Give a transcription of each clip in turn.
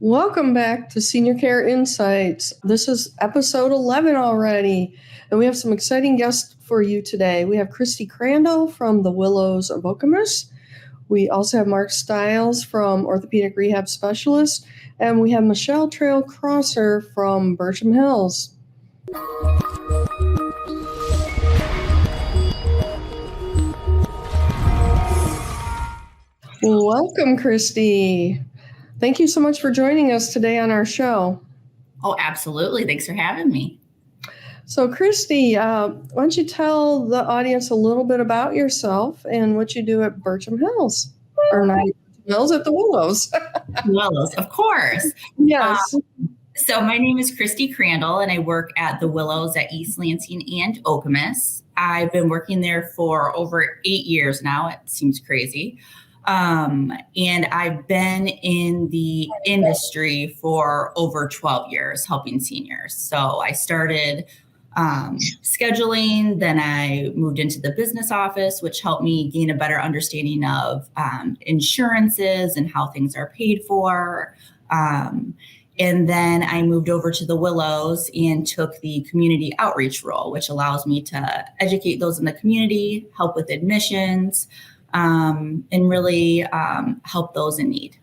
Welcome back to Senior Care Insights. This is episode 11 already, and we have some exciting guests for you today. We have Christy Crandall from the Willows of Okemos. We also have Mark Stiles from Orthopedic Rehab Specialist, and we have Michelle Trail-Crosser from Burcham Hills. Welcome, Christy. Thank you so much for joining us today on our show. Oh, absolutely. Thanks for having me. So, Christy, why don't you tell the audience a little bit about yourself and what you do at Burcham Hills? Or not Burcham Hills, at the Willows. Willows, of course. Yes. So my name is Christy Crandall, and I work at the Willows at East Lansing and Okemos. I've been working there for over 8 years now. It seems crazy. And I've been in the industry for over 12 years helping seniors. So I started scheduling, then I moved into the business office, which helped me gain a better understanding of insurances and how things are paid for. And then I moved over to the Willows and took the community outreach role, which allows me to educate those in the community, help with admissions, and really help those in need.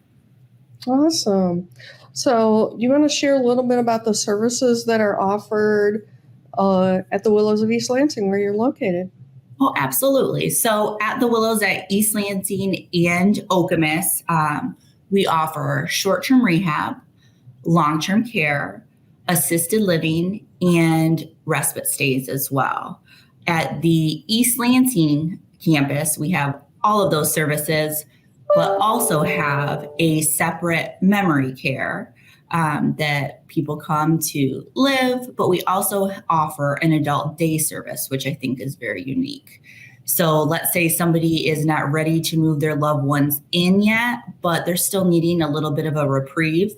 Awesome. So you want to share a little bit about the services that are offered at the Willows of East Lansing, where you're located? Oh, absolutely. So at the Willows at East Lansing and Okemos, we offer short-term rehab, long-term care, assisted living, and respite stays as well. At the East Lansing campus, we have all of those services, but also have a separate memory care that people come to live, but we also offer an adult day service, which I think is very unique. So let's say somebody is not ready to move their loved ones in yet, but they're still needing a little bit of a reprieve.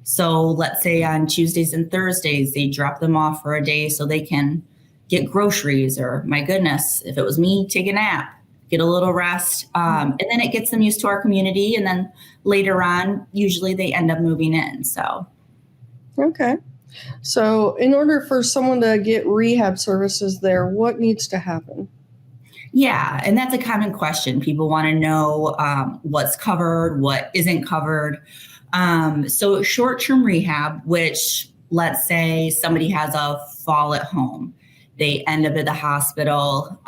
So let's say on Tuesdays and Thursdays, they drop them off for a day so they can get groceries, or my goodness, if it was me, take a nap, get a little rest. And then it gets them used to our community. And then later on, usually they end up moving in. So. Okay. So in order for someone to get rehab services there, what needs to happen? Yeah, and that's a common question. People want to know what's covered, what isn't covered. So short-term rehab, which let's say somebody has a fall at home. They end up at the hospital,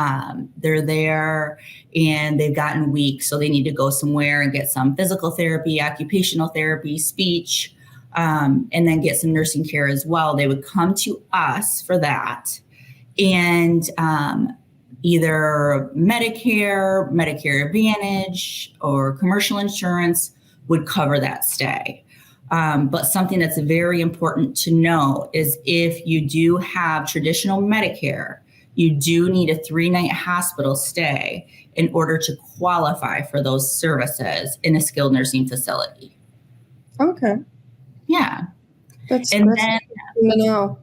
they're there and they've gotten weak. So they need to go somewhere and get some physical therapy, occupational therapy, speech, and then get some nursing care as well. They would come to us for that. And either Medicare, Medicare Advantage, or commercial insurance would cover that stay. But something that's very important to know is if you do have traditional Medicare, you do need a 3-night hospital stay in order to qualify for those services in a skilled nursing facility. Okay. Yeah. That's good to know.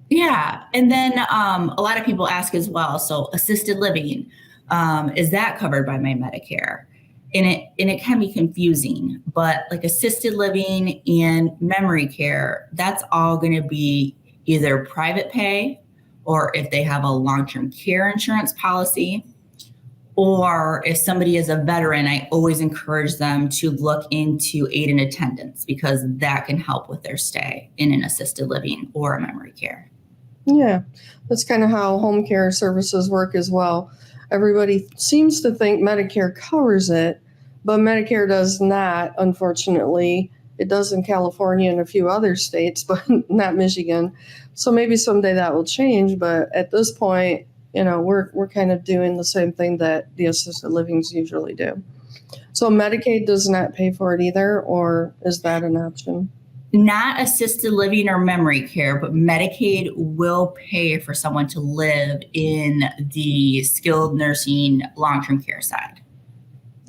Yeah. And then a lot of people ask as well, so assisted living, is that covered by my Medicare? And it can be confusing, but like assisted living and memory care, that's all going to be either private pay, or if they have a long-term care insurance policy, or if somebody is a veteran, I always encourage them to look into aid and attendance, because that can help with their stay in an assisted living or a memory care. Yeah, that's kind of how home care services work as well. Everybody seems to think Medicare covers it, but Medicare does not, unfortunately. It does in California and a few other states, but not Michigan. So maybe someday that will change. But at this point, we're kind of doing the same thing that the assisted livings usually do. So Medicaid does not pay for it either, or is that an option? Not assisted living or memory care, but Medicaid will pay for someone to live in the skilled nursing long-term care side.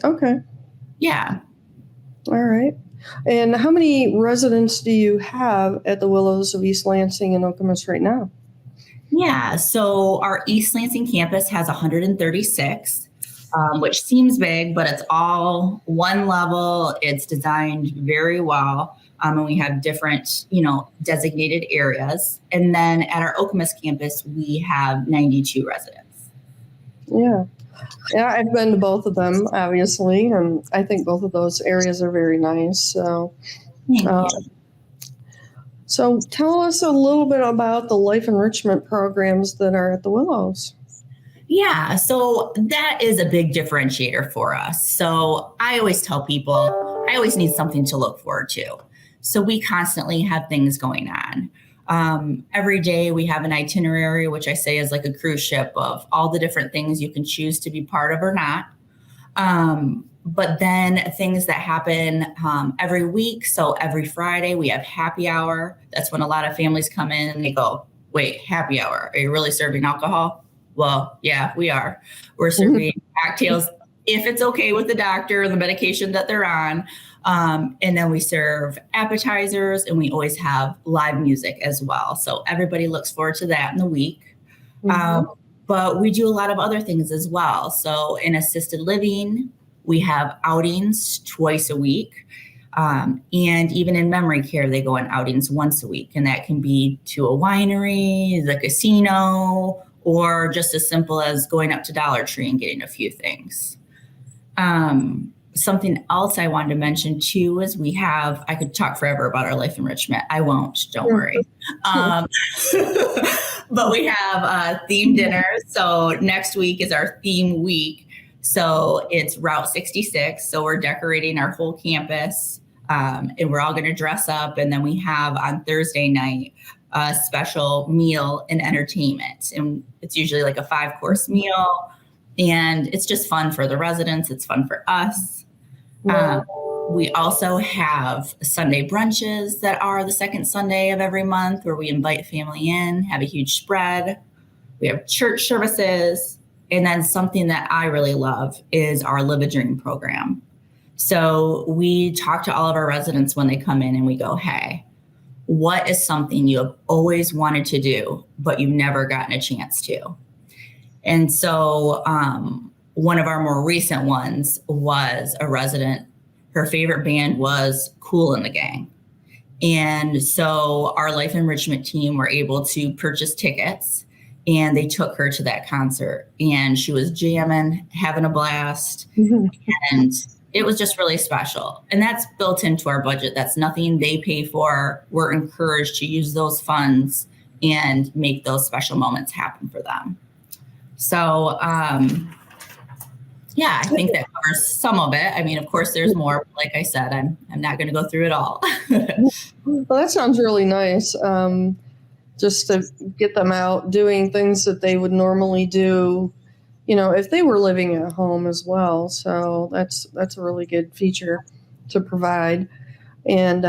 Okay. Yeah. All right. And how many residents do you have at the Willows of East Lansing and Okemos right now? Yeah. So our East Lansing campus has 136. which seems big, but it's all one level. It's designed very well. And we have different, designated areas. And then at our Okemos campus, we have 92 residents. Yeah. Yeah, I've been to both of them, obviously, and I think both of those areas are very nice. So, so tell us a little bit about the life enrichment programs that are at the Willows. Yeah, so that is a big differentiator for us. So I always tell people, I always need something to look forward to. So we constantly have things going on. Every day we have an itinerary, which I say is like a cruise ship of all the different things you can choose to be part of or not. But then things that happen every week. So every Friday we have happy hour. That's when a lot of families come in and they go, wait, happy hour? Are you really serving alcohol? Well, yeah, we are. We're serving cocktails if it's okay with the doctor, the medication that they're on. And then we serve appetizers, and we always have live music as well. So everybody looks forward to that in the week. But we do a lot of other things as well. So in assisted living, we have outings twice a week. And even in memory care, they go on outings once a week. And that can be to a winery, the casino, or just as simple as going up to Dollar Tree and getting a few things. Something else I wanted to mention too is I could talk forever about our life enrichment. I won't, don't worry. But we have theme dinners. So next week is our theme week. So it's Route 66. So we're decorating our whole campus, and we're all going to dress up. And then we have on Thursday night a special meal and entertainment. And it's usually like a 5-course meal. And it's just fun for the residents. It's fun for us. We also have Sunday brunches that are the second Sunday of every month, where we invite family in, have a huge spread. We have church services. And then something that I really love is our Live a Dream program. So we talk to all of our residents when they come in and we go, hey, what is something you have always wanted to do, but you've never gotten a chance to? And so one of our more recent ones was a resident. Her favorite band was Kool and the Gang. And so our life enrichment team were able to purchase tickets, and they took her to that concert, and she was jamming, having a blast. And it was just really special. And that's built into our budget. That's nothing they pay for. We're encouraged to use those funds and make those special moments happen for them. So, yeah, I think that covers some of it. I mean, of course, there's more. Like I said, I'm not going to go through it all. Well, that sounds really nice. Just to get them out doing things that they would normally do, if they were living at home as well. So that's a really good feature to provide. And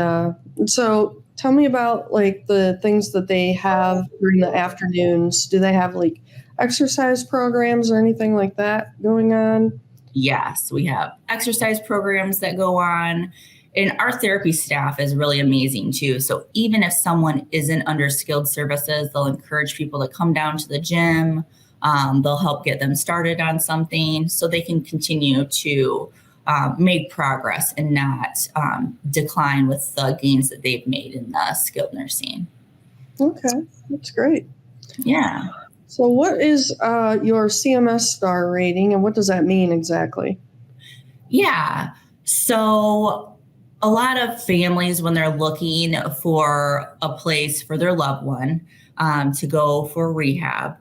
so tell me about like the things that they have during the afternoons. Do they have like exercise programs or anything like that going on? Yes, we have exercise programs that go on. And our therapy staff is really amazing too. So even if someone isn't under skilled services, they'll encourage people to come down to the gym. They'll help get them started on something so they can continue to make progress and not decline with the gains that they've made in the skilled nursing. Okay, that's great. Yeah. So what is your CMS star rating, and what does that mean exactly? Yeah. So a lot of families, when they're looking for a place for their loved one to go for rehab,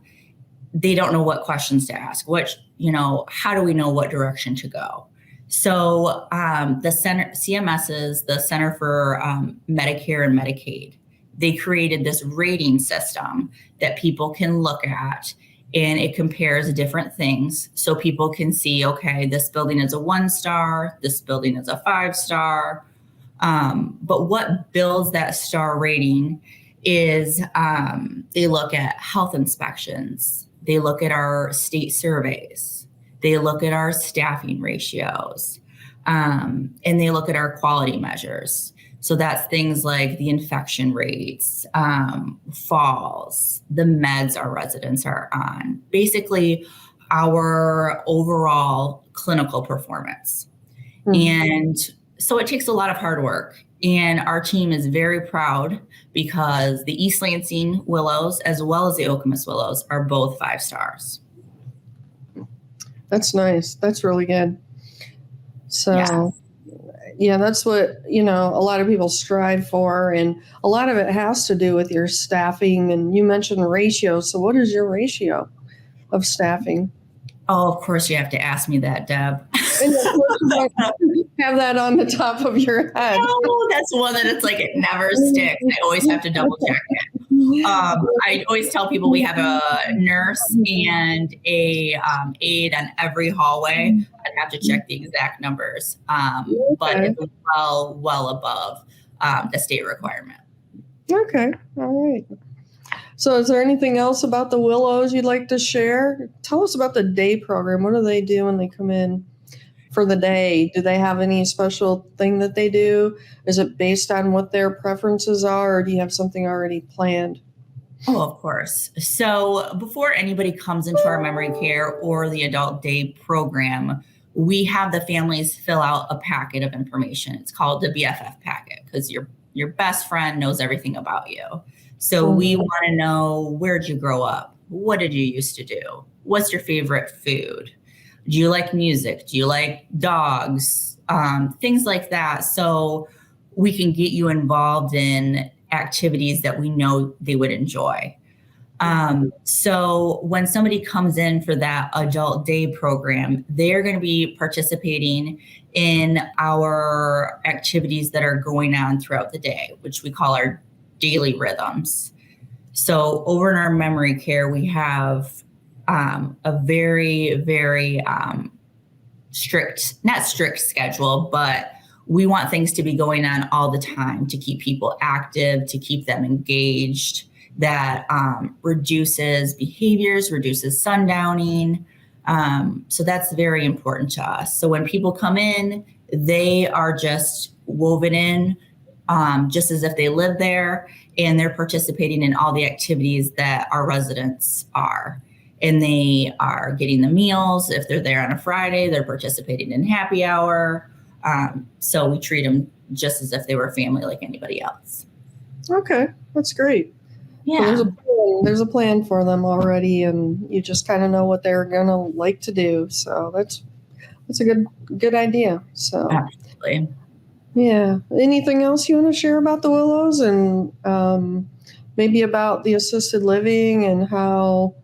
they don't know what questions to ask. How do we know what direction to go? So the CMS is the Center for Medicare and Medicaid. They created this rating system that people can look at, and it compares different things. So people can see, okay, this building is a 1-star, this building is a 5-star. But what builds that star rating is they look at health inspections. They look at our state surveys. They look at our staffing ratios. And they look at our quality measures. So that's things like the infection rates, falls, the meds our residents are on. Basically, our overall clinical performance. And so it takes a lot of hard work. And our team is very proud because the East Lansing Willows, as well as the Okemos Willows, are both 5 stars. That's nice. That's really good. So, yeah, that's what, a lot of people strive for. And a lot of it has to do with your staffing. And you mentioned ratio. So what is your ratio of staffing? Oh, of course you have to ask me that, Deb. And of course you don't have that on the top of your head. No, that's one that it's like it never sticks. I always have to double check it. I always tell people we have a nurse and a aide on every hallway. I'd have to check the exact numbers, but it's well above the state requirement. Okay, all right. So is there anything else about the Willows you'd like to share? Tell us about the day program. What do they do when they come in for the day? Do they have any special thing that they do? Is it based on what their preferences are, or do you have something already planned? Oh, of course. So before anybody comes into our memory care or the adult day program, we have the families fill out a packet of information. It's called the BFF packet because your best friend knows everything about you. So we want to know, where'd you grow up? What did you used to do? What's your favorite food? Do you like music? Do you like dogs? Things like that. So we can get you involved in activities that we know they would enjoy. So when somebody comes in for that adult day program, they're going to be participating in our activities that are going on throughout the day, which we call our daily rhythms. So over in our memory care, we have a very, very not strict schedule, but we want things to be going on all the time to keep people active, to keep them engaged. That reduces behaviors, reduces sundowning. So that's very important to us. So when people come in, they are just woven in just as if they live there, and they're participating in all the activities that our residents are. And they are getting the meals. If they're there on a Friday, they're participating in happy hour. So we treat them just as if they were family like anybody else. Okay, that's great. Yeah. So there's a plan for them already, and you just kind of know what they're going to like to do. So that's a good idea. So absolutely. Yeah. Anything else you want to share about the Willows, and maybe about the assisted living and how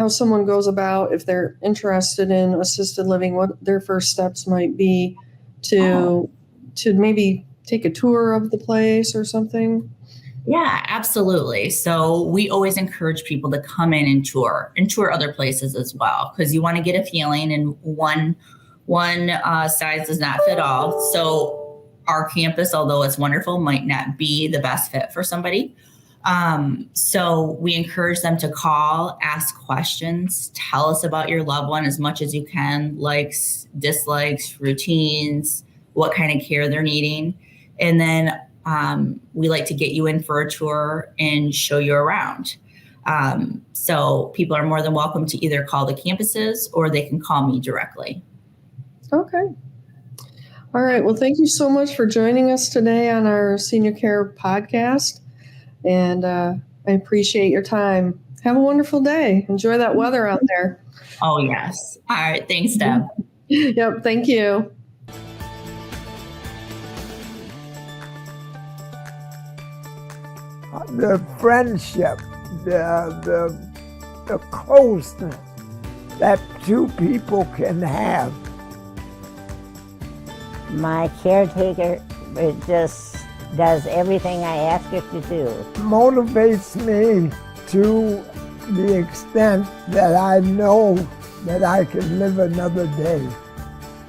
someone goes about if they're interested in assisted living, what their first steps might be to maybe take a tour of the place or something? Yeah, absolutely. So we always encourage people to come in and tour other places as well, because you want to get a feeling, and one size does not fit all. So our campus, although it's wonderful, might not be the best fit for somebody. So we encourage them to call, ask questions, tell us about your loved one as much as you can, likes, dislikes, routines, what kind of care they're needing. And then we like to get you in for a tour and show you around. So people are more than welcome to either call the campuses or they can call me directly. Okay. All right. Well, thank you so much for joining us today on our Senior Care podcast. And I appreciate your time. Have a wonderful day. Enjoy that weather out there. Oh, yes. All right. Thanks, Deb. Yep. Thank you. The friendship, the closeness that two people can have. My caretaker just does everything I ask her to do. Motivates me to the extent that I know that I can live another day.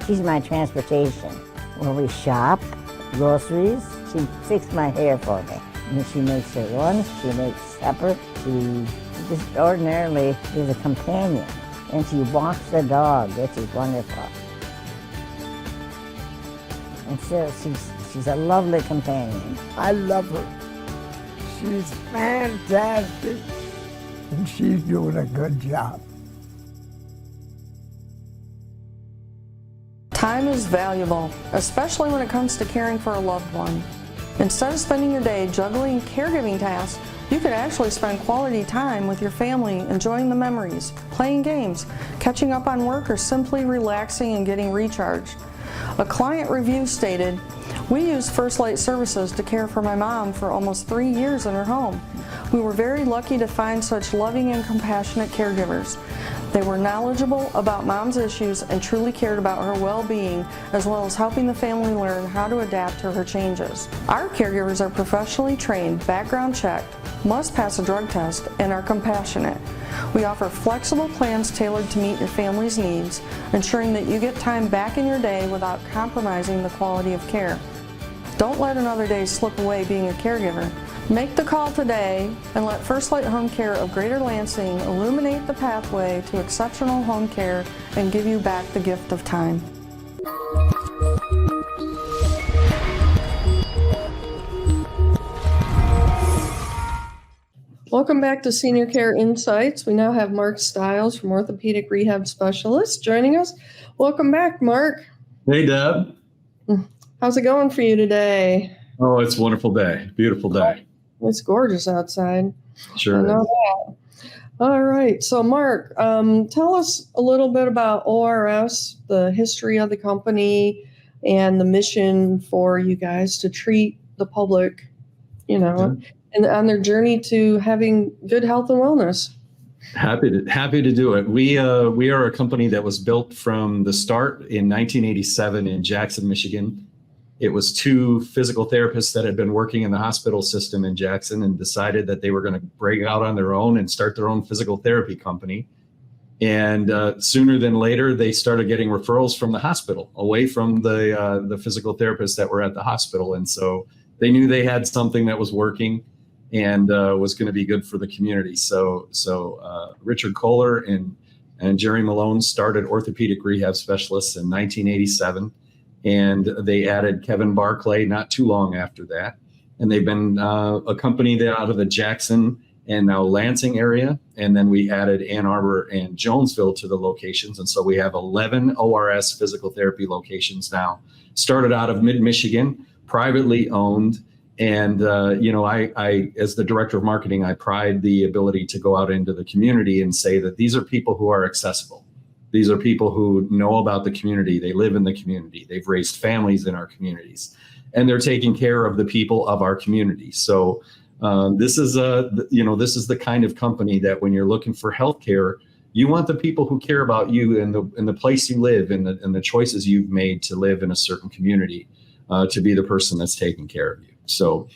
She's my transportation. When we shop, groceries, she fixes my hair for me. And she makes her lunch, she makes supper. She just ordinarily is a companion. And she walks the dog, which is wonderful. And so she's a lovely companion. I love her. She's fantastic, and she's doing a good job. Time is valuable, especially when it comes to caring for a loved one. Instead of spending your day juggling caregiving tasks, you could actually spend quality time with your family, enjoying the memories, playing games, catching up on work, or simply relaxing and getting recharged. A client review stated, "We used First Light Services to care for my mom for almost 3 years in her home. We were very lucky to find such loving and compassionate caregivers. They were knowledgeable about mom's issues and truly cared about her well-being, as well as helping the family learn how to adapt to her changes. Our caregivers are professionally trained, background checked, must pass a drug test, and are compassionate. We offer flexible plans tailored to meet your family's needs, ensuring that you get time back in your day without compromising the quality of care. Don't let another day slip away being a caregiver. Make the call today and let First Light Home Care of Greater Lansing illuminate the pathway to exceptional home care and give you back the gift of time." Welcome back to Senior Care Insights. We now have Mark Stiles from Orthopedic Rehab Specialist joining us. Welcome back, Mark. Hey, Deb. How's it going for you today? Oh, it's a wonderful day. Beautiful day. It's gorgeous outside. Sure. I know that. All right. So, Mark, tell us a little bit about ORS, the history of the company, and the mission for you guys to treat the public, and on their journey to having good health and wellness. Happy to do it. We are a company that was built from the start in 1987 in Jackson, Michigan. It was 2 physical therapists that had been working in the hospital system in Jackson and decided that they were going to break out on their own and start their own physical therapy company. And sooner than later, they started getting referrals from the hospital away from the physical therapists that were at the hospital. And so they knew they had something that was working and was going to be good for the community. So Richard Kohler and Jerry Malone started Orthopedic Rehab Specialists in 1987. And they added Kevin Barclay not too long after that. And they've been a company that out of the Jackson and now Lansing area. And then we added Ann Arbor and Jonesville to the locations. And so we have 11 ORS physical therapy locations now. Started out of mid-Michigan, privately owned. And, I, as the director of marketing, I pride the ability to go out into the community and say that these are people who are accessible. These are people who know about the community. They live in the community. They've raised families in our communities, and they're taking care of the people of our community. So this is the kind of company that when you're looking for healthcare, you want the people who care about you and the place you live and the choices you've made to live in a certain community to be the person that's taking care of you. So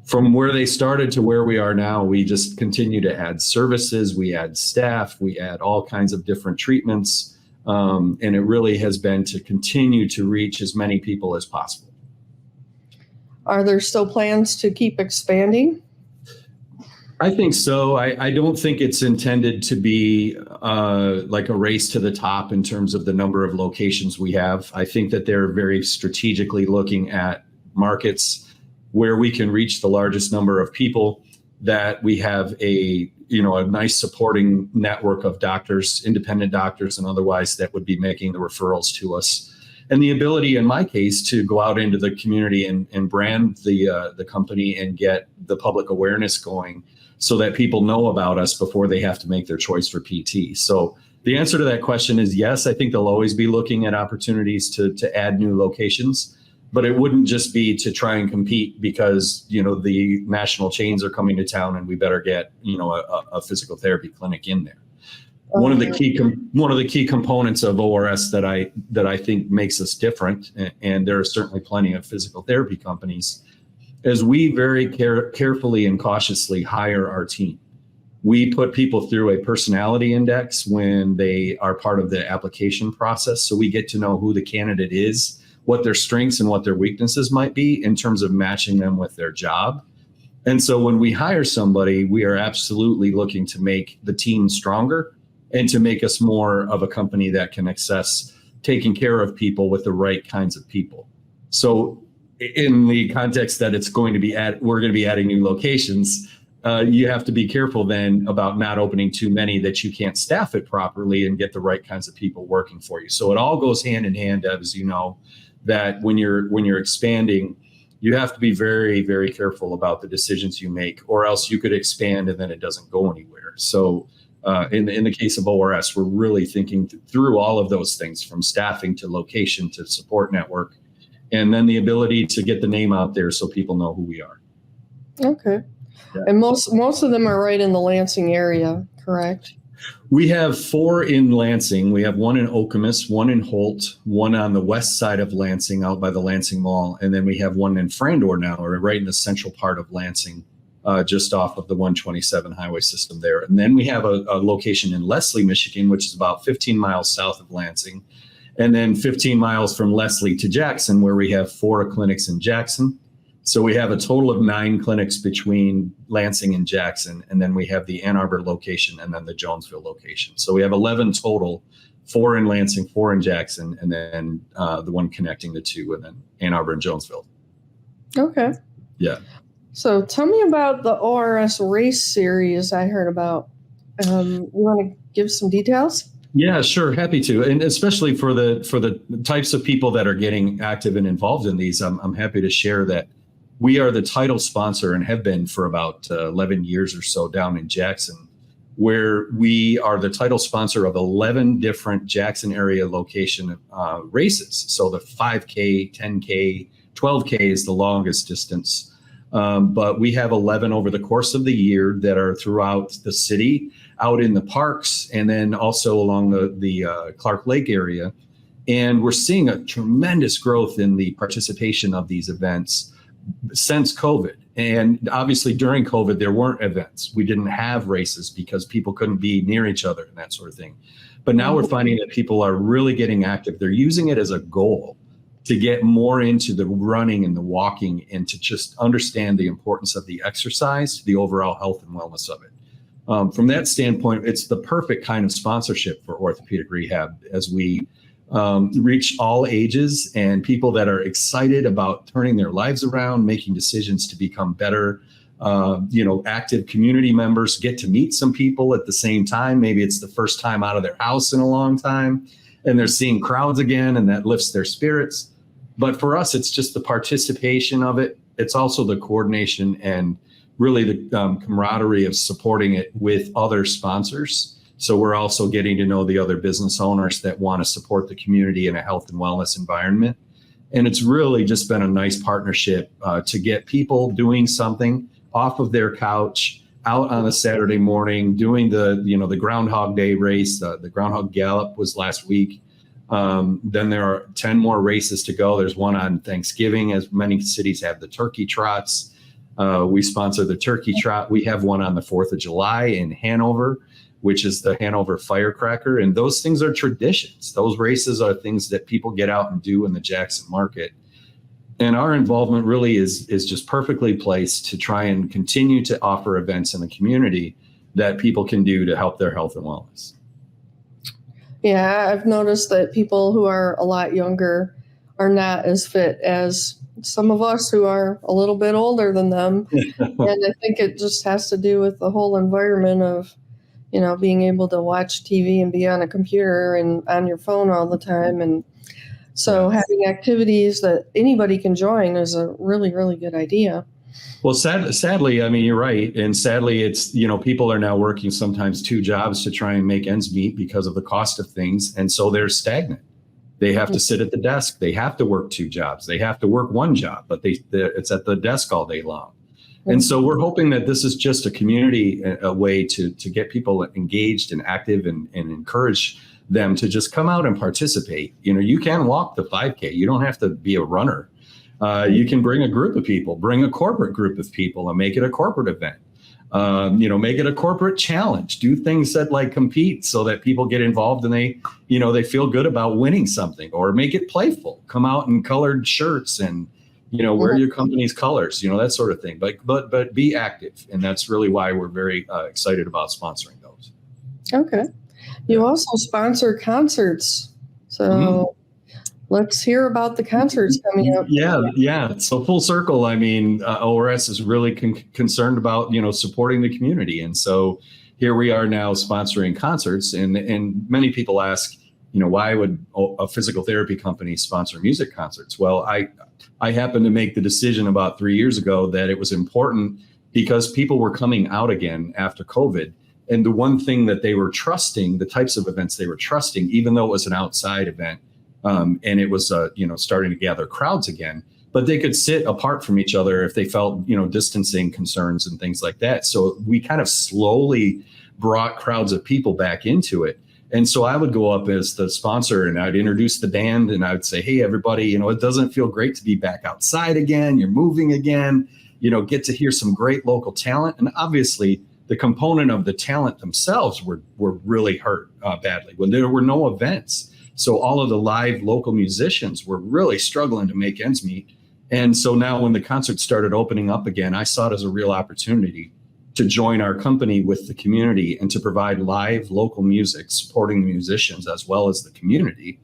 from where they started to where we are now, we just continue to add services, we add staff, we add all kinds of different treatments. And it really has been to continue to reach as many people as possible. Are there still plans to keep expanding? I think so. I don't think it's intended to be like a race to the top in terms of the number of locations we have. I think that they're very strategically looking at markets where we can reach the largest number of people, that we have a nice supporting network of doctors, independent doctors and otherwise, that would be making the referrals to us. And the ability, in my case, to go out into the community and brand the company and get the public awareness going so that people know about us before they have to make their choice for PT. So the answer to that question is yes. I think they'll always be looking at opportunities to add new locations. But it wouldn't just be to try and compete because, the national chains are coming to town and we better get, a physical therapy clinic in there. One of the key components of ORS that I think makes us different, and there are certainly plenty of physical therapy companies, is we very carefully and cautiously hire our team. We put people through a personality index when they are part of the application process. So we get to know who the candidate is, what their strengths and what their weaknesses might be in terms of matching them with their job. And so when we hire somebody, we are absolutely looking to make the team stronger and to make us more of a company that can access taking care of people with the right kinds of people. So in the context that we're going to be adding new locations, you have to be careful then about not opening too many that you can't staff it properly and get the right kinds of people working for you. So it all goes hand in hand, as you know, that when you're expanding, you have to be very, very careful about the decisions you make, or else you could expand and then it doesn't go anywhere. So in the case of ORS, we're really thinking through all of those things, from staffing to location to support network, and then the ability to get the name out there so people know who we are. Okay. Yeah. And most of them are right in the Lansing area, correct? We have 4 in Lansing. We have 1 in Okemos, 1 in Holt, 1 on the west side of Lansing out by the Lansing Mall. And then we have 1 in Frandor now, or right in the central part of Lansing, just off of the 127 highway system there. And then we have a location in Leslie, Michigan, which is about 15 miles south of Lansing. And then 15 miles from Leslie to Jackson, where we have 4 clinics in Jackson. So we have a total of 9 clinics between Lansing and Jackson, and then we have the Ann Arbor location and then the Jonesville location. So we have 11 total, 4 in Lansing, 4 in Jackson, and then the one connecting the 2, and then Ann Arbor and Jonesville. Okay. Yeah. So tell me about the ORS race series I heard about. You want to give some details? Yeah, sure. Happy to. And especially for the types of people that are getting active and involved in these, I'm happy to share that we are the title sponsor and have been for about 11 years or so down in Jackson, where we are the title sponsor of 11 different Jackson area location races. So the 5K, 10K, 12K is the longest distance. But we have 11 over the course of the year that are throughout the city, out in the parks, and then also along the Clark Lake area. And we're seeing a tremendous growth in the participation of these events since COVID. And obviously during COVID, there weren't events. We didn't have races because people couldn't be near each other and that sort of thing. But now we're finding that people are really getting active. They're using it as a goal to get more into the running and the walking, and to just understand the importance of the exercise, the overall health and wellness of it. From that standpoint, it's the perfect kind of sponsorship for Orthopedic Rehab, as we reach all ages and people that are excited about turning their lives around, making decisions to become better, active community members, get to meet some people at the same time. Maybe it's the first time out of their house in a long time and they're seeing crowds again, and that lifts their spirits. But for us, it's just the participation of it. It's also the coordination and really the camaraderie of supporting it with other sponsors. So we're also getting to know the other business owners that want to support the community in a health and wellness environment. And it's really just been a nice partnership to get people doing something off of their couch, out on a Saturday morning, doing the Groundhog Day race. The Groundhog Gallop was last week. Then there are 10 more races to go. There's one on Thanksgiving, as many cities have the turkey trots. We sponsor the turkey trot. We have one on the 4th of July in Hanover, which is the Hanover Firecracker. And those things are traditions. Those races are things that people get out and do in the Jackson market. And our involvement really is just perfectly placed to try and continue to offer events in the community that people can do to help their health and wellness. Yeah, I've noticed that people who are a lot younger are not as fit as some of us who are a little bit older than them. And I think it just has to do with the whole environment of, being able to watch TV and be on a computer and on your phone all the time. And so having activities that anybody can join is a really, really good idea. Well, sadly, I mean, you're right. And sadly, it's, people are now working sometimes 2 jobs to try and make ends meet because of the cost of things. And so they're stagnant. They have to sit at the desk. They have to work 2 jobs. They have to work 1 job, but it's at the desk all day long. And so we're hoping that this is just a community, a way to get people engaged and active and encourage them to just come out and participate. You can walk the 5K. You don't have to be a runner. You can bring a group of people, bring a corporate group of people and make it a corporate event. Make it a corporate challenge, do things that compete so that people get involved and they feel good about winning something, or make it playful, come out in colored shirts and, wear your company's colors, that sort of thing, but be active. And that's really why we're very excited about sponsoring those. Okay. You also sponsor concerts. So let's hear about the concerts coming up. Yeah. So full circle. I mean, ORS is really concerned about, supporting the community. And so here we are now sponsoring concerts. And many people ask, why would a physical therapy company sponsor music concerts? Well, I happened to make the decision about 3 years ago that it was important because people were coming out again after COVID. And the one thing that they were trusting, the types of events they were trusting, even though it was an outside event, and it was, starting to gather crowds again, but they could sit apart from each other if they felt, distancing concerns and things like that. So we kind of slowly brought crowds of people back into it. And so I would go up as the sponsor and I'd introduce the band and I would say, hey, everybody, it doesn't feel great to be back outside again. You're moving again, get to hear some great local talent. And obviously the component of the talent themselves were really hurt badly when there were no events. So all of the live local musicians were really struggling to make ends meet. And so now when the concert started opening up again, I saw it as a real opportunity to join our company with the community and to provide live local music, supporting the musicians as well as the community.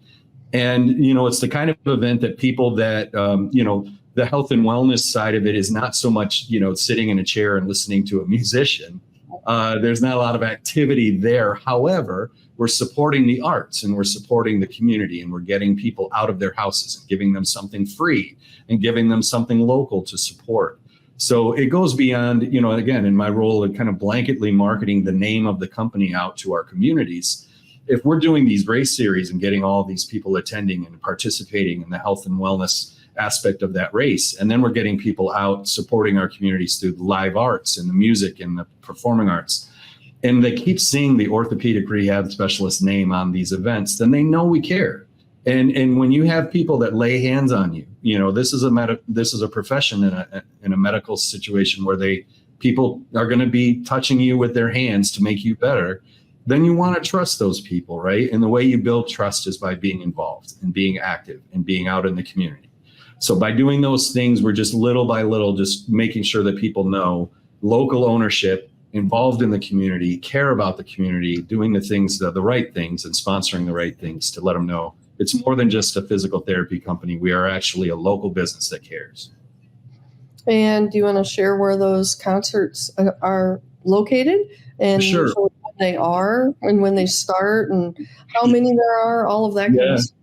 And, it's the kind of event that people that, the health and wellness side of it is not so much, sitting in a chair and listening to a musician. There's not a lot of activity there. However, we're supporting the arts and we're supporting the community and we're getting people out of their houses and giving them something free and giving them something local to support. So it goes beyond, again, in my role of kind of blanketly marketing the name of the company out to our communities. If we're doing these race series and getting all these people attending and participating in the health and wellness aspect of that race, and then we're getting people out supporting our communities through the live arts and the music and the performing arts, and they keep seeing the orthopedic rehab specialist name on these events, then they know we care. And when you have people that lay hands on you, this is a profession in a medical situation where people are going to be touching you with their hands to make you better. Then you want to trust those people, right? And the way you build trust is by being involved and being active and being out in the community. So by doing those things, we're just little by little just making sure that people know local ownership, involved in the community, care about the community, doing the things, the right things, and sponsoring the right things to let them know it's more than just a physical therapy company. We are actually a local business that cares. And do you want to share where those concerts are located and sure. When they are and when they start and how many there are, all of that kind of stuff?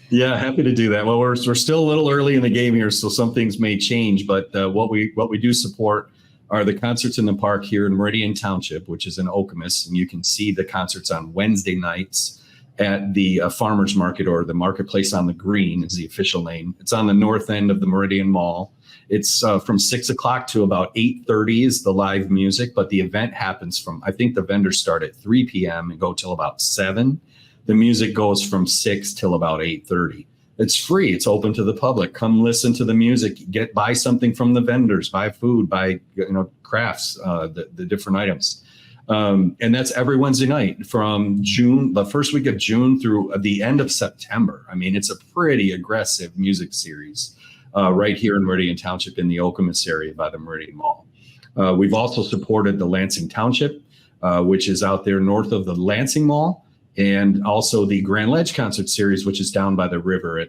Yeah, happy to do that. Well, we're still a little early in the game here, so some things may change, but what we do support are the concerts in the park here in Meridian Township, which is in Okemos, and you can see the concerts on Wednesday nights at the farmers market, or the marketplace on the green is the official name. It's on the north end of the Meridian Mall. It's from 6 o'clock to about 8:30 is the live music, but the event happens I think the vendors start at 3 p.m. and go till about 7. The music goes from 6 till about 8:30. It's free. It's open to the public. Come listen to the music. Buy something from the vendors. Buy food. Buy crafts. The different items. And that's every Wednesday night from June, the first week of June through the end of September. I mean, it's a pretty aggressive music series right here in Meridian Township in the Okemos area by the Meridian Mall. We've also supported the Lansing Township, which is out there north of the Lansing Mall, and also the Grand Ledge Concert Series, which is down by the river at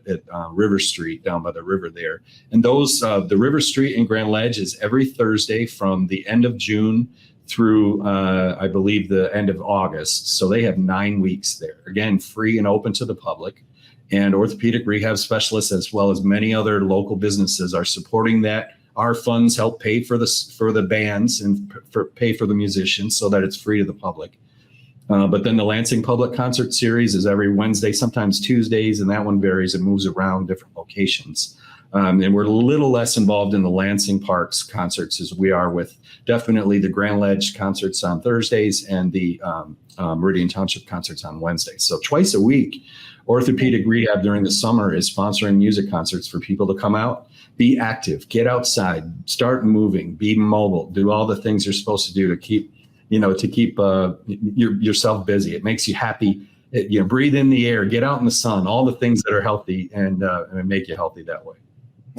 River Street, down by the river there. And those, the River Street and Grand Ledge is every Thursday from the end of June through, I believe, the end of August. So they have 9 weeks there. Again, free and open to the public. And orthopedic rehab specialists, as well as many other local businesses, are supporting that. Our funds help pay for the bands and pay for the musicians so that it's free to the public. But then the Lansing Public Concert Series is every Wednesday, sometimes Tuesdays, and that one varies and moves around different locations. And we're a little less involved in the Lansing Parks concerts as we are with definitely the Grand Ledge concerts on Thursdays and the Meridian Township concerts on Wednesdays. So twice a week, Orthopedic Rehab during the summer is sponsoring music concerts for people to come out, be active, get outside, start moving, be mobile, do all the things you're supposed to do to keep yourself busy. It makes you happy. Breathe in the air, get out in the sun, all the things that are healthy and make you healthy that way.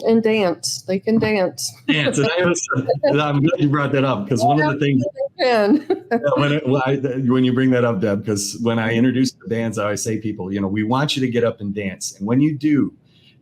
And dance. They can dance. Dance. And I'm glad you brought that up, because one of the things when you bring that up, Deb, because when I introduce the dance, I always say people, we want you to get up and dance. And when you do,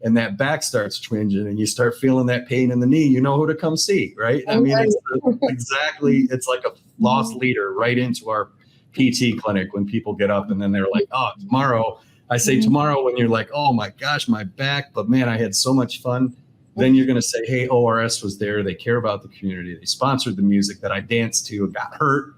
and that back starts twinging and you start feeling that pain in the knee, you know who to come see, right? I mean, it's like a lost leader right into our PT clinic when people get up and then they're like, oh, tomorrow. I say tomorrow when you're like, oh my gosh, my back, but man, I had so much fun. Then you're going to say, hey, ORS was there. They care about the community. They sponsored the music that I danced to and got hurt,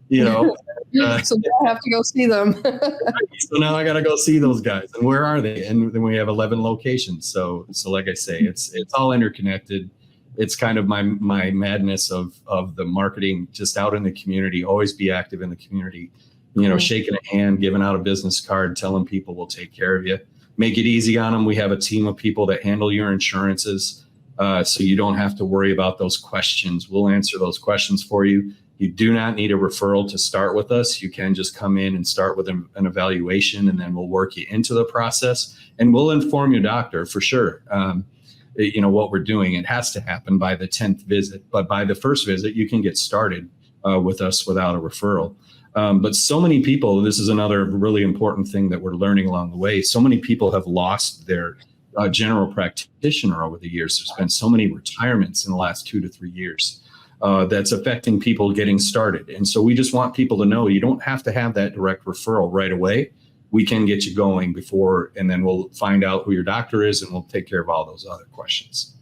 you know. So I have to go see them. So now I got to go see those guys. And where are they? And then we have 11 locations. So like I say, it's all interconnected. It's kind of my madness of the marketing just out in the community. Always be active in the community. You know, shaking a hand, giving out a business card, telling people we'll take care of you. Make it easy on them. We have a team of people that handle your insurances, so you don't have to worry about those questions. We'll answer those questions for you. You do not need a referral to start with us. You can just come in and start with an evaluation, and then we'll work you into the process. And we'll inform your doctor for sure, you know, what we're doing. It has to happen by the 10th visit. But by the first visit, you can get started with us without a referral. But so many people, this is another really important thing that we're learning along the way. So many people have lost their general practitioner over the years. There's been so many retirements in the last 2 to 3 years that's affecting people getting started. And so we just want people to know you don't have to have that direct referral right away. We can get you going before, and then we'll find out who your doctor is and we'll take care of all those other questions.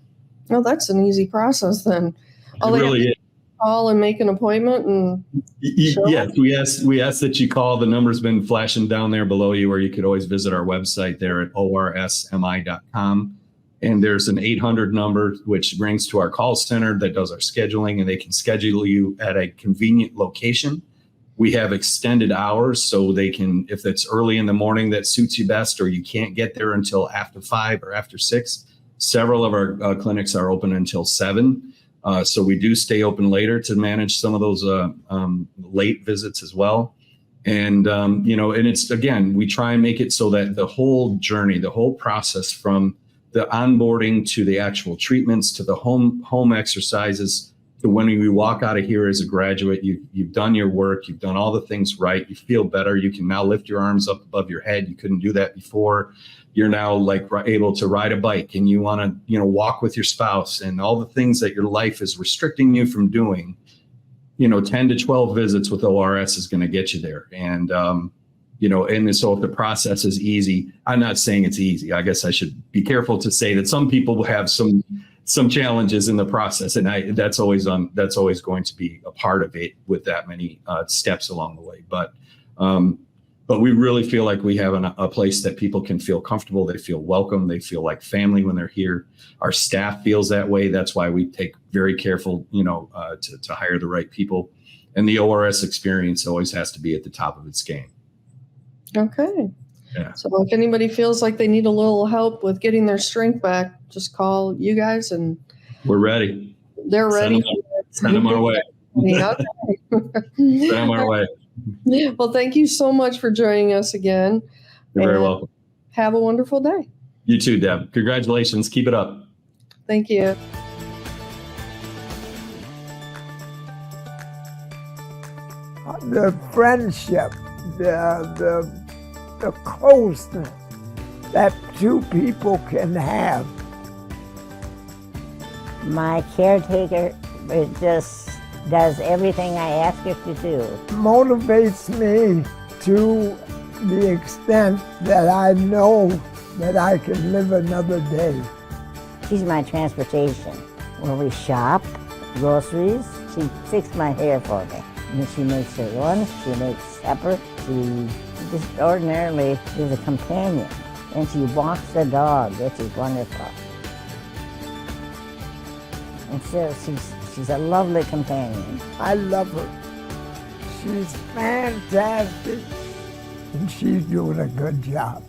Well, that's an easy process then. It really is. Call and make an appointment and yes, we ask that you call. The number's been flashing down there below you, or you could always visit our website there at orsmi.com. And there's an 800 number which brings to our call center that does our scheduling, and they can schedule you at a convenient location. We have extended hours, so they can, if it's early in the morning that suits you best, or you can't get there until after 5 or after 6. Several of our clinics are open until 7. So we do stay open later to manage some of those late visits as well. And, you know, and it's, again, we try and make it so that the whole journey, the whole process from the onboarding to the actual treatments to the home exercises to when we walk out of here as a graduate, you've done your work, you've done all the things right, you feel better, you can now lift your arms up above your head. You couldn't do that before. You're now like able to ride a bike, and you want to, you know, walk with your spouse, and all the things that your life is restricting you from doing. You know, 10 to 12 visits with ORS is going to get you there. And, you know, and so if the process is easy, I'm not saying it's easy. I guess I should be careful to say that some people will have some challenges in the process, and that's always going to be a part of it with that many steps along the way. But we really feel like we have a place that people can feel comfortable. They feel welcome. They feel like family when they're here. Our staff feels that way. That's why we take very careful, you know, to hire the right people. And the ORS experience always has to be at the top of its game. Okay. Yeah. So if anybody feels like they need a little help with getting their strength back, just call you guys and we're ready. They're ready. Send them our way. Okay. Send them our way. Well, thank you so much for joining us again. You're very welcome. Have a wonderful day. You too, Deb. Congratulations. Keep it up. Thank you. The friendship, the closeness that two people can have. My caretaker just does everything I ask her to do. Motivates me to the extent that I know that I can live another day. She's my transportation. When we shop, groceries, she fixes my hair for me. And she makes her lunch, she makes supper, she just ordinarily is a companion. And she walks the dog, which is wonderful. And so she's a lovely companion. I love her. She's fantastic, and she's doing a good job.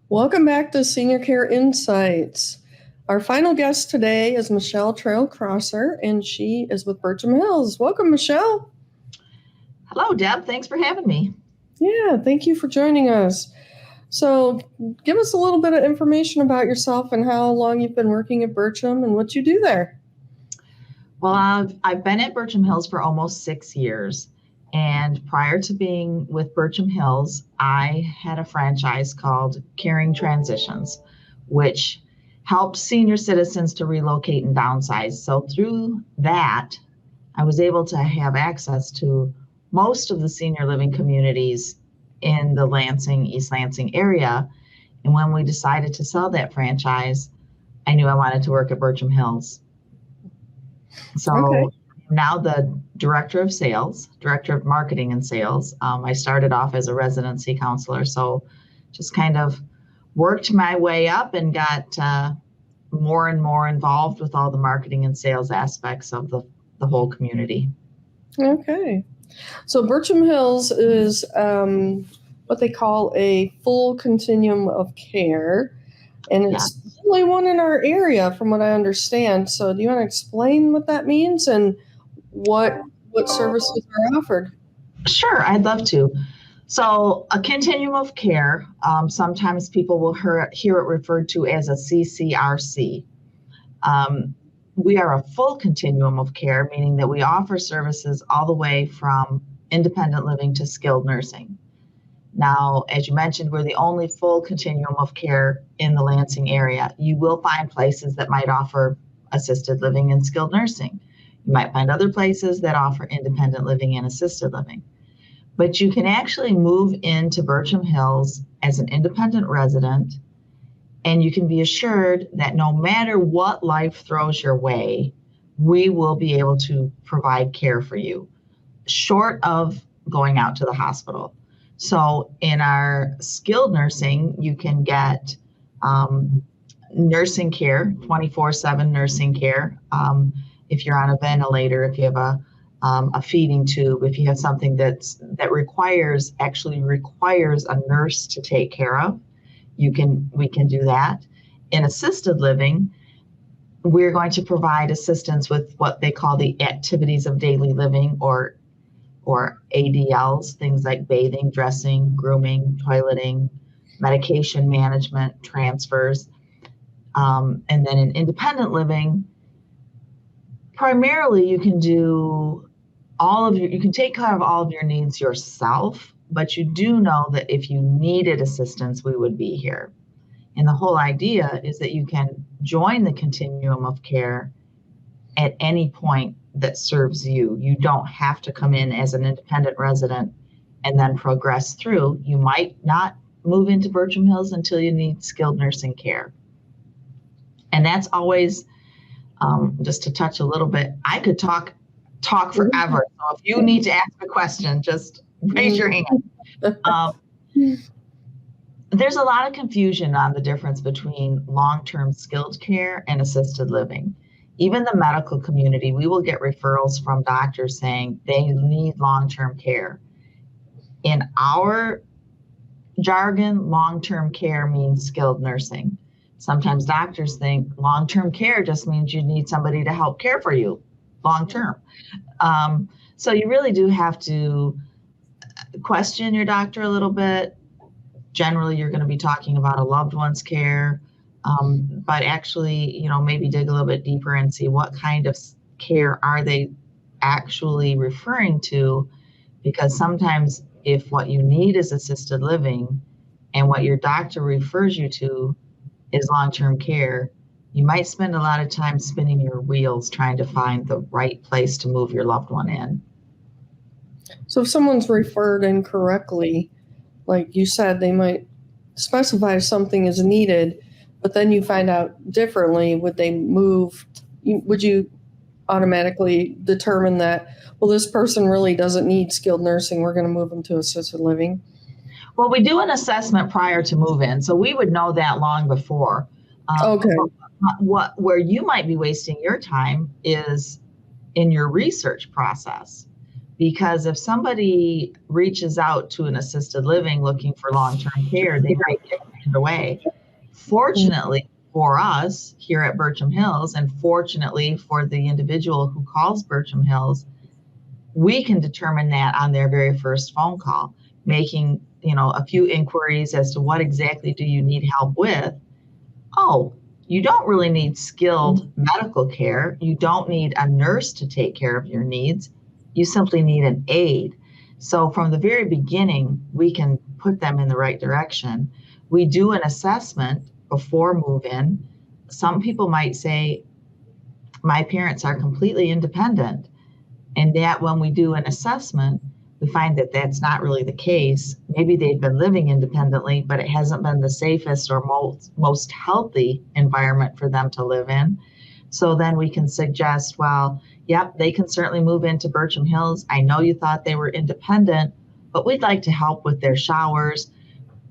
Welcome back to Senior Care Insights. Our final guest today is Michelle Trail-Crosser, and she is with Burcham Hills. Welcome, Michelle. Hello, Deb. Thanks for having me. Yeah, thank you for joining us. So give us a little bit of information about yourself and how long you've been working at Burcham and what you do there. Well, I've been at Burcham Hills for almost 6 years. And prior to being with Burcham Hills, I had a franchise called Caring Transitions, which helped senior citizens to relocate and downsize. So through that, I was able to have access to most of the senior living communities in the Lansing, East Lansing area. And when we decided to sell that franchise, I knew I wanted to work at Burcham Hills. So Okay. now the director of marketing and sales. I started off as a residency counselor, so just kind of worked my way up and got more and more involved with all the marketing and sales aspects of the whole community. Okay. So Burcham Hills is what they call a full continuum of care, and it's the only one in our area from what I understand. So do you want to explain what that means and what services are offered? Sure, I'd love to. So a continuum of care, sometimes people will hear it referred to as a CCRC. We are a full continuum of care, meaning that we offer services all the way from independent living to skilled nursing. Now, as you mentioned, we're the only full continuum of care in the Lansing area. You will find places that might offer assisted living and skilled nursing. You might find other places that offer independent living and assisted living. But you can actually move into Burcham Hills as an independent resident, and you can be assured that no matter what life throws your way, we will be able to provide care for you, short of going out to the hospital. So in our skilled nursing, you can get nursing care, 24/7 nursing care. If you're on a ventilator, if you have a feeding tube, if you have something that requires a nurse to take care of, we can do that. In assisted living, we're going to provide assistance with what they call the activities of daily living, or ADLs, things like bathing, dressing, grooming, toileting, medication management, transfers. And then in independent living, primarily you can do you can take care of all of your needs yourself, but you do know that if you needed assistance, we would be here. And the whole idea is that you can join the continuum of care at any point that serves you. You don't have to come in as an independent resident and then progress through. You might not move into Burcham Hills until you need skilled nursing care. And that's always, just to touch a little bit, I could talk forever. So if you need to ask a question, just raise your hand. There's a lot of confusion on the difference between long-term skilled care and assisted living. Even the medical community, we will get referrals from doctors saying they need long-term care. In our jargon, long-term care means skilled nursing. Sometimes doctors think long-term care just means you need somebody to help care for you long-term. So you really do have to question your doctor a little bit. Generally, you're going to be talking about a loved one's care, but actually, maybe dig a little bit deeper and see what kind of care are they actually referring to, because sometimes if what you need is assisted living and what your doctor refers you to is long-term care, you might spend a lot of time spinning your wheels trying to find the right place to move your loved one in. So if someone's referred incorrectly, like you said, they might specify something is needed, but then you find out differently. Would you automatically determine that, well, this person really doesn't need skilled nursing, we're going to move them to assisted living? Well, we do an assessment prior to move-in, so we would know that long before. Okay. Where you might be wasting your time is in your research process. Because if somebody reaches out to an assisted living looking for long-term care, they might get turned away. Fortunately for us here at Burcham Hills, and fortunately for the individual who calls Burcham Hills, we can determine that on their very first phone call, making a few inquiries as to what exactly do you need help with. Oh, you don't really need skilled medical care. You don't need a nurse to take care of your needs. You simply need an aide. So from the very beginning, we can put them in the right direction. We do an assessment before move-in. Some people might say, my parents are completely independent. And that when we do an assessment, we find that that's not really the case. Maybe they've been living independently, but it hasn't been the safest or most healthy environment for them to live in. So then we can suggest, well, yep, they can certainly move into Burcham Hills. I know you thought they were independent, but we'd like to help with their showers.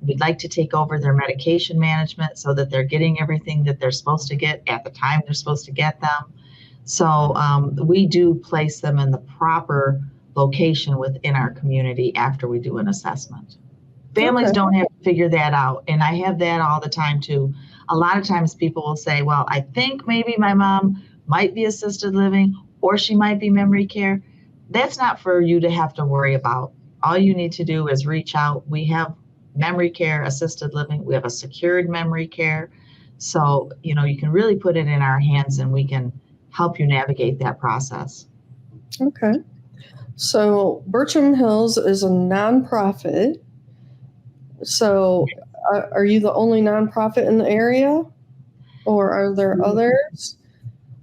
We'd like to take over their medication management so that they're getting everything that they're supposed to get at the time they're supposed to get them. So we do place them in the proper location within our community after we do an assessment. Families don't have to figure that out. And I have that all the time too. A lot of times people will say, well, I think maybe my mom might be assisted living or she might be memory care. That's not for you to have to worry about. All you need to do is reach out. We have memory care, assisted living. We have a secured memory care. So, you know, you can really put it in our hands and we can help you navigate that process. Okay. So Burcham Hills is a nonprofit. So are you the only nonprofit in the area or are there others?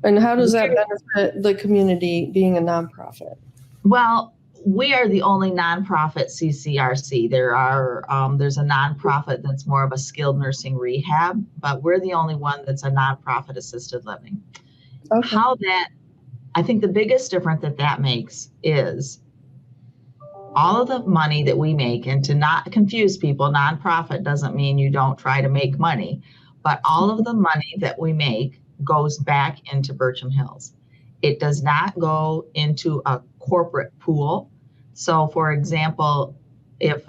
And how does that benefit the community being a nonprofit? Well, we are the only nonprofit CCRC. There's a nonprofit that's more of a skilled nursing rehab, but we're the only one that's a nonprofit assisted living. Okay. I think the biggest difference that makes is all of the money that we make, and to not confuse people, nonprofit doesn't mean you don't try to make money, but all of the money that we make goes back into Burcham Hills. It does not go into a corporate pool. So for example, if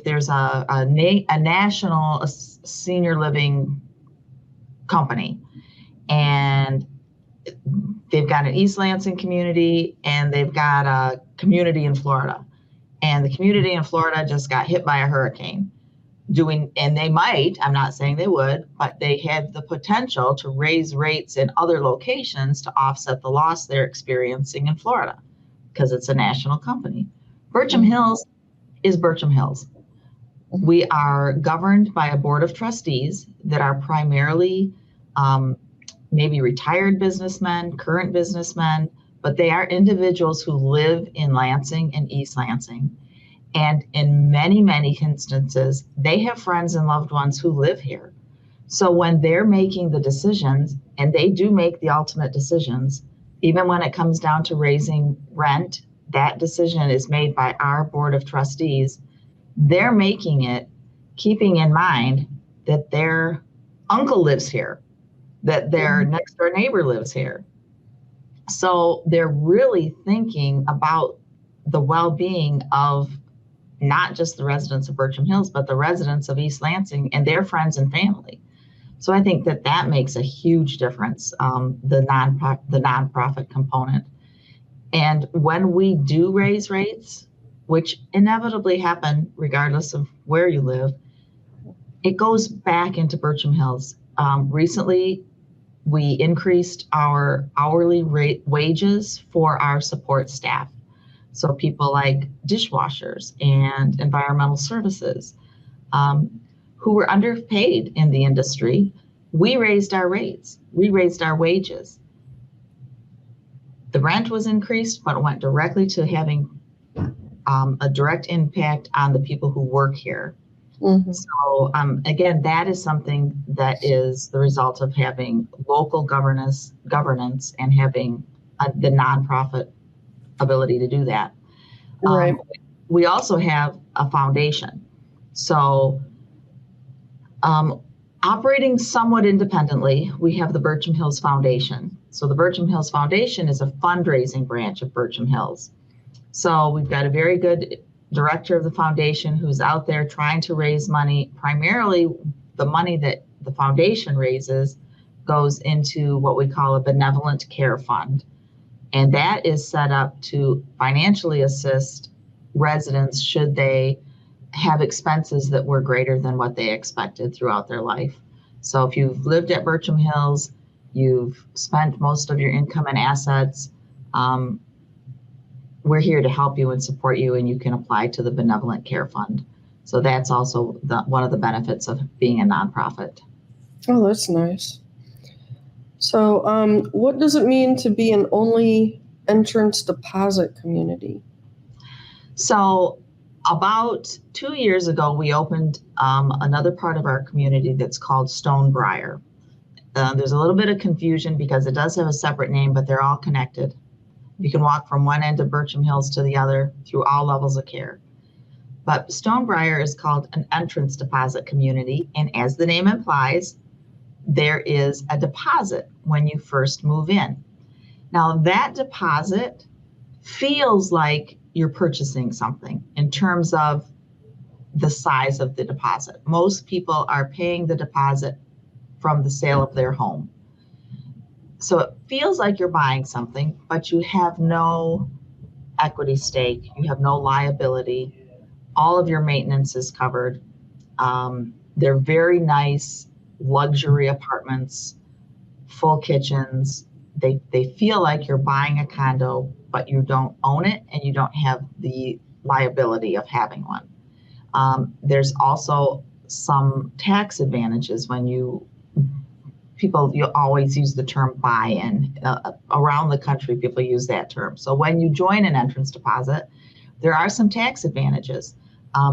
there's a national senior living company and they've got an East Lansing community and they've got a community in Florida, and the community in Florida just got hit by a hurricane, and they might, I'm not saying they would, but they have the potential to raise rates in other locations to offset the loss they're experiencing in Florida because it's a national company. Burcham Hills is Burcham Hills. We are governed by a board of trustees that are primarily maybe retired businessmen, current businessmen, but they are individuals who live in Lansing and East Lansing. And in many, many instances, they have friends and loved ones who live here. So when they're making the decisions, and they do make the ultimate decisions, even when it comes down to raising rent, that decision is made by our board of trustees. They're making it keeping in mind that their uncle lives here, that their next door neighbor lives here. So they're really thinking about the well-being of not just the residents of Burcham Hills, but the residents of East Lansing and their friends and family. So I think that makes a huge difference, the nonprofit component. And when we do raise rates, which inevitably happen regardless of where you live, it goes back into Burcham Hills. Recently, we increased our hourly wages for our support staff. So people like dishwashers and environmental services who were underpaid in the industry, we raised our rates, we raised our wages. The rent was increased, but it went directly to having a direct impact on the people who work here. Mm-hmm. So again, that is something that is the result of having local governance and having the nonprofit ability to do that. Right. We also have a foundation. So operating somewhat independently, we have the Burcham Hills Foundation. So the Burcham Hills Foundation is a fundraising branch of Burcham Hills. So we've got a very good director of the foundation who's out there trying to raise money. Primarily, the money that the foundation raises goes into what we call a benevolent care fund. And that is set up to financially assist residents should they have expenses that were greater than what they expected throughout their life. So if you've lived at Burcham Hills, you've spent most of your income and assets, we're here to help you and support you, and you can apply to the Benevolent Care Fund. So that's also one of the benefits of being a nonprofit. Oh, that's nice. So what does it mean to be an only entrance deposit community? So about 2 years ago, we opened another part of our community that's called Stonebriar. There's a little bit of confusion because it does have a separate name, but they're all connected. You can walk from one end of Burcham Hills to the other through all levels of care. But Stonebriar is called an entrance deposit community, and as the name implies, there is a deposit when you first move in. Now, that deposit feels like you're purchasing something in terms of the size of the deposit. Most people are paying the deposit from the sale of their home. So it feels like you're buying something, but you have no equity stake, you have no liability. All of your maintenance is covered. They're very nice luxury apartments, full kitchens. They feel like you're buying a condo, but you don't own it and you don't have the liability of having one. There's also some tax advantages when you always use the term buy-in. Around the country, people use that term. So when you join an entrance deposit, there are some tax advantages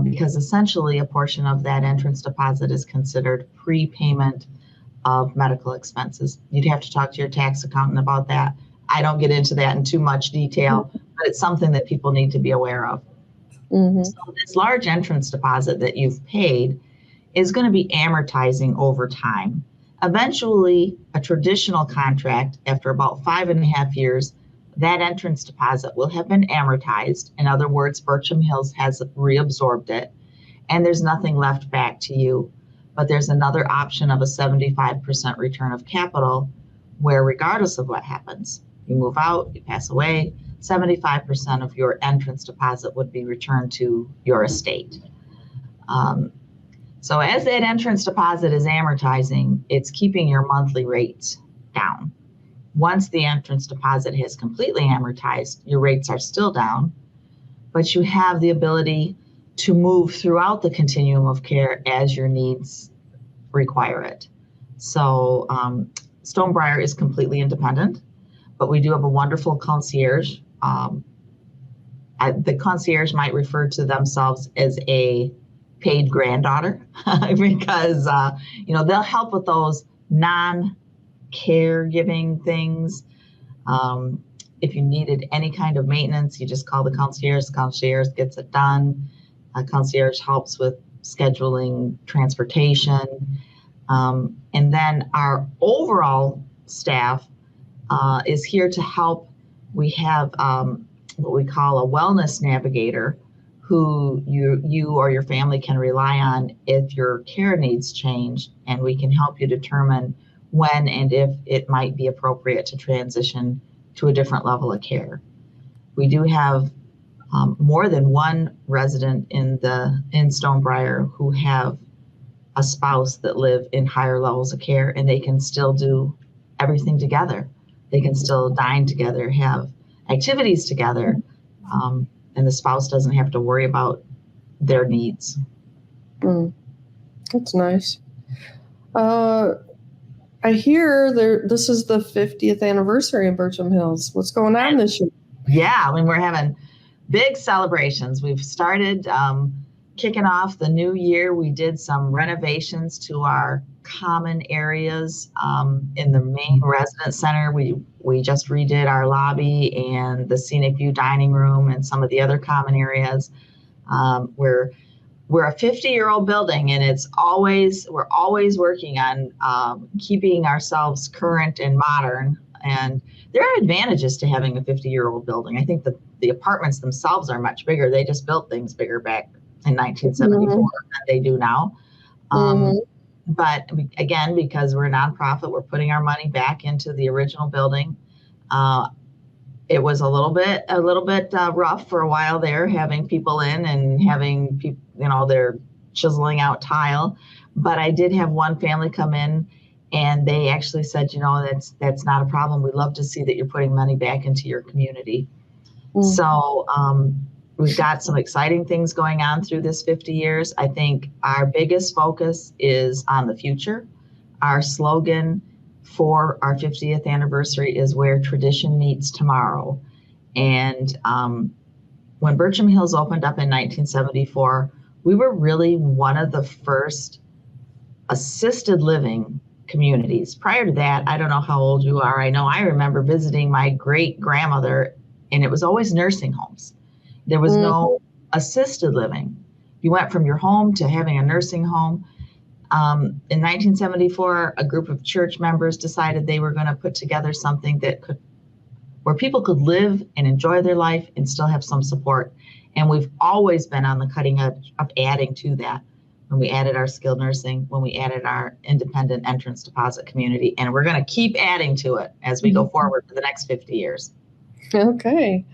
because essentially a portion of that entrance deposit is considered prepayment of medical expenses. You'd have to talk to your tax accountant about that. I don't get into that in too much detail, but it's something that people need to be aware of. Mm-hmm. So this large entrance deposit that you've paid is going to be amortizing over time. Eventually, a traditional contract, after about 5.5 years, that entrance deposit will have been amortized. In other words, Burcham Hills has reabsorbed it, and there's nothing left back to you. But there's another option of a 75% return of capital, where regardless of what happens, you move out, you pass away, 75% of your entrance deposit would be returned to your estate. So as that entrance deposit is amortizing, it's keeping your monthly rates down. Once the entrance deposit has completely amortized, your rates are still down, but you have the ability to move throughout the continuum of care as your needs require it. So Stonebriar is completely independent, but we do have a wonderful concierge. The concierge might refer to themselves as a paid granddaughter because they'll help with those non-caregiving things. If you needed any kind of maintenance, you just call the concierge. The concierge gets it done. A concierge helps with scheduling transportation. And then our overall staff is here to help. We have what we call a wellness navigator who you or your family can rely on if your care needs change, and we can help you determine when and if it might be appropriate to transition to a different level of care. We do have more than one resident in Stonebriar who have a spouse that live in higher levels of care, and they can still do everything together. They can still dine together, have activities together, and the spouse doesn't have to worry about their needs. That's nice. I hear this is the 50th anniversary of Burcham Hills. What's going on this year? Yeah, we're having big celebrations. We've started kicking off the new year. We did some renovations to our common areas in the main residence center. We just redid our lobby and the scenic view dining room and some of the other common areas. We're a 50-year-old building, and we're always working on keeping ourselves current and modern. And there are advantages to having a 50-year-old building. I think the apartments themselves are much bigger. They just built things bigger back in 1974 than they do now. But again, because we're a nonprofit, we're putting our money back into the original building. It was a little bit rough for a while there, having people in and having people, they're chiseling out tile. But I did have one family come in and they actually said, that's not a problem. We'd love to see that you're putting money back into your community. So we've got some exciting things going on through this 50 years. I think our biggest focus is on the future. Our slogan for our 50th anniversary is where tradition meets tomorrow. And when Burcham Hills opened up in 1974, we were really one of the first assisted living communities. Prior to that, I don't know how old you are. I know I remember visiting my great grandmother, and it was always nursing homes. There was no assisted living. You went from your home to having a nursing home. In 1974, a group of church members decided they were going to put together something where people could live and enjoy their life and still have some support. And we've always been on the cutting edge of adding to that. When we added our skilled nursing, when we added our independent entrance deposit community, and we're going to keep adding to it as we go forward for the next 50 years. Okay.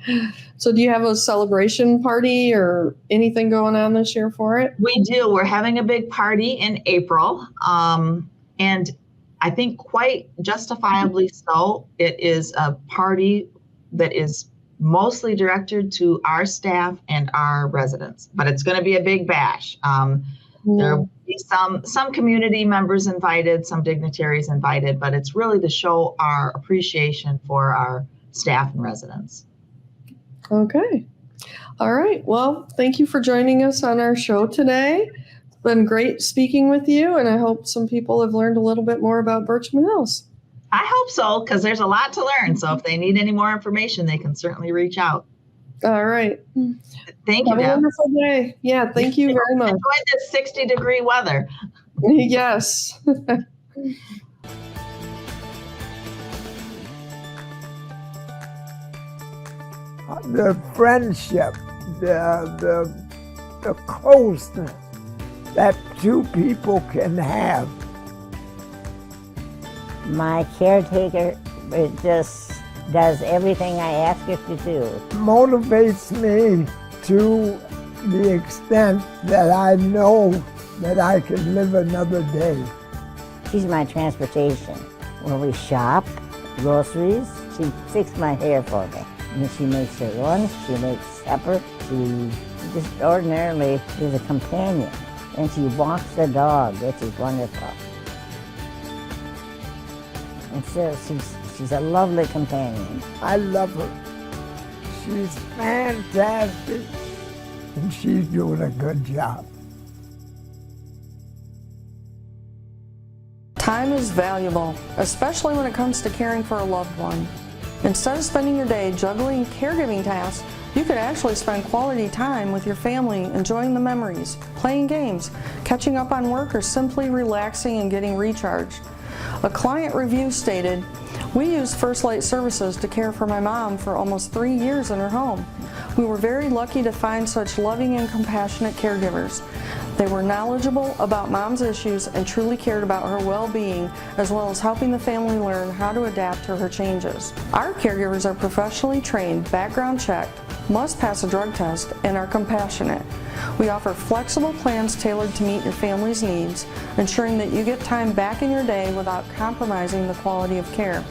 So do you have a celebration party or anything going on this year for it? We do. We're having a big party in April. And I think quite justifiably so. It is a party that is mostly directed to our staff and our residents, but it's going to be a big bash. There will be some community members invited, some dignitaries invited, but it's really to show our appreciation for our staff and residents. Okay. All right. Well, thank you for joining us on our show today. It's been great speaking with you, and I hope some people have learned a little bit more about Burcham Hills. I hope so, because there's a lot to learn. So if they need any more information, they can certainly reach out. All right. Thank you, Have a Deb. wonderful day. Yeah, thank you very much. Enjoy this 60-degree weather. Yes. The friendship, the closeness that two people can have. My caretaker just does everything I ask her to do. Motivates me to the extent that I know that I can live another day. She's my transportation. When we shop, groceries, she fixes my hair for me. And she makes her lunch, she makes supper, she just ordinarily is a companion. And she walks the dog, which is wonderful. And so she's a lovely companion. I love her. She's fantastic, and she's doing a good job. Time is valuable, especially when it comes to caring for a loved one. Instead of spending your day juggling caregiving tasks, you could actually spend quality time with your family, enjoying the memories, playing games, catching up on work, or simply relaxing and getting recharged. A client review stated, "We used First Light Services to care for my mom for almost 3 years in her home. We were very lucky to find such loving and compassionate caregivers. They were knowledgeable about mom's issues and truly cared about her well-being, as well as helping the family learn how to adapt to her changes. Our caregivers are professionally trained, background checked, must pass a drug test, and are compassionate. We offer flexible plans tailored to meet your family's needs, ensuring that you get time back in your day without compromising the quality of care.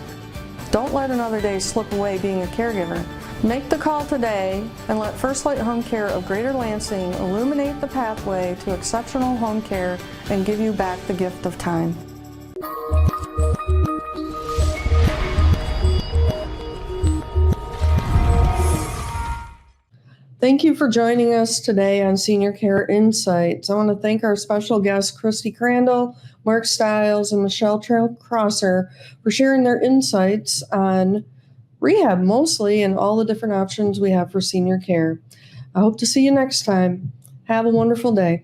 Don't let another day slip away being a caregiver. Make the call today and let First Light Home Care of Greater Lansing illuminate the pathway to exceptional home care and give you back the gift of time." Thank you for joining us today on Senior Care Insights. I want to thank our special guests, Christy Crandall, Mark Stiles, and Michelle Trail-Crosser for sharing their insights on rehab mostly and all the different options we have for senior care. I hope to see you next time. Have a wonderful day.